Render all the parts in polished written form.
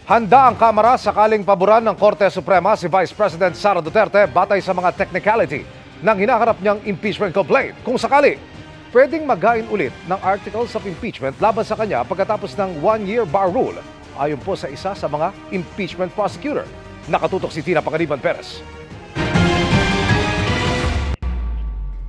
Handa ang Kamara sakaling paboran ng Korte Suprema si Vice President Sara Duterte batay sa mga technicality ng hinaharap niyang impeachment complaint. Kung sakali, pwedeng maghain ulit ng articles of impeachment laban sa kanya pagkatapos ng one-year bar rule. Ayon po sa isa sa mga impeachment prosecutor. Nakatutok si Tina Pangaliban Perez.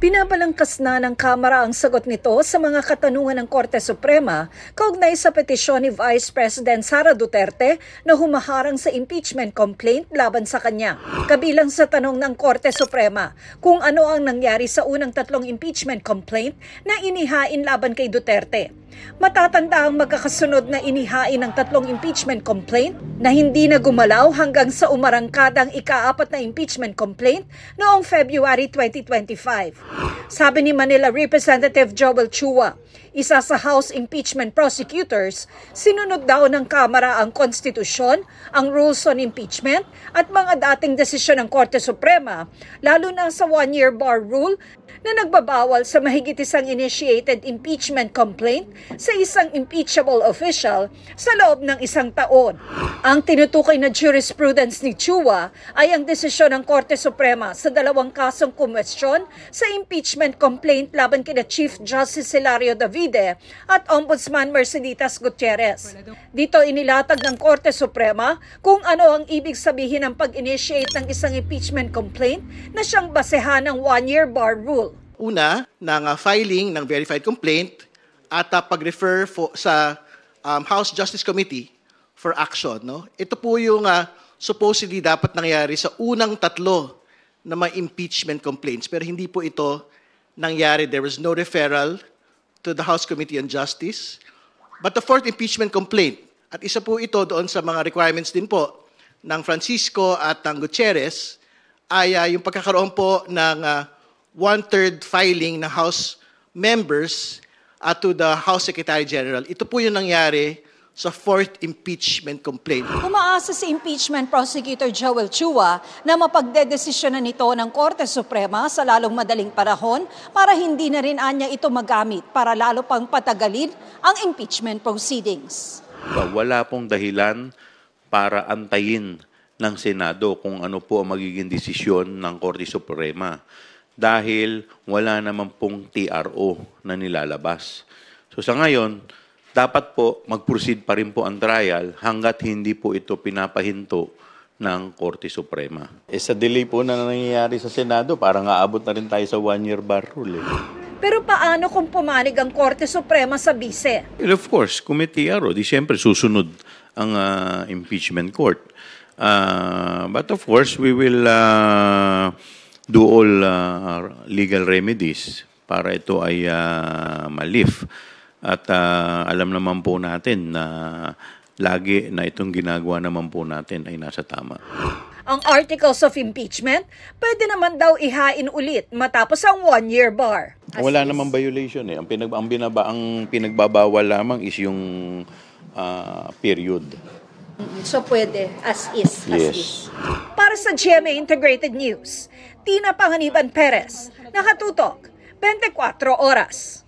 Pinabalangkas na ng Kamara ang sagot nito sa mga katanungan ng Korte Suprema kaugnay sa petisyon ni Vice President Sara Duterte na humaharang sa impeachment complaint laban sa kanya. Kabilang sa tanong ng Korte Suprema kung ano ang nangyari sa unang 3 impeachment complaint na inihain laban kay Duterte. Matatanda ang magkakasunod na inihain ng 3 impeachment complaint na hindi na gumalaw hanggang sa umarangkadang ika-4 na impeachment complaint noong February 2025. Sabi ni Manila Representative Joel Chua, isa sa House Impeachment Prosecutors, sinunod daw ng Kamara ang konstitusyon, ang rules on impeachment at mga dating desisyon ng Korte Suprema, lalo na sa one-year bar rule na nagbabawal sa mahigit isang initiated impeachment complaint sa isang impeachable official sa loob ng 1 taon. Ang tinutukoy na jurisprudence ni Chua ay ang desisyon ng Korte Suprema sa 2 kasong kumwestiyon sa impeachment complaint laban kina Chief Justice Hilario Davide at Ombudsman Merceditas Gutierrez. Dito inilatag ng Korte Suprema kung ano ang ibig sabihin ng pag-initiate ng isang impeachment complaint na siyang basehan ng one-year bar rule. Una, ng filing ng verified complaint at pag-refer sa House Justice Committee for action. No? Ito po yung supposedly dapat nangyari sa unang 3 na mga impeachment complaints. Pero hindi po ito nangyari. There was no referral to the House Committee on Justice. But the 4th impeachment complaint, at isa po ito doon sa mga requirements din po ng Francisco at ng Gutierrez, ay yung pagkakaroon po ng 1/3 filing ng House members to the House Secretary General. Ito po yung nangyari sa 4th impeachment complaint. Umaasa si Impeachment Prosecutor Joel Chua na mapagdedesisyonan nito ng Korte Suprema sa lalong madaling panahon para hindi na rin anya ito magamit para lalo pang patagalin ang impeachment proceedings. Wala pong dahilan para antayin ng Senado kung ano po ang magiging desisyon ng Korte Suprema dahil wala naman pong TRO na nilalabas. So sa ngayon, dapat po mag-proceed pa rin po ang trial hanggat hindi po ito pinapahinto ng Korte Suprema. Sa delay po na nangyayari sa Senado, parang aabot na rin tayo sa one-year bar rule. Pero paano kung pumanig ang Korte Suprema sa bise? And of course, kung may TRO, di siyempre susunod ang impeachment court. But of course, we will do all legal remedies para ito ay ma-lift. At alam naman po natin na lagi na itong ginagawa naman po natin ay nasa tama. Ang articles of impeachment, pwede naman daw ihain ulit matapos ang one-year bar. Wala namang violation eh. Ang pinagbabawal lamang is yung period. So pwede, as is. Yes. Para sa GMA Integrated News, Tina Pangaliban Perez, nakatutok, 24 oras.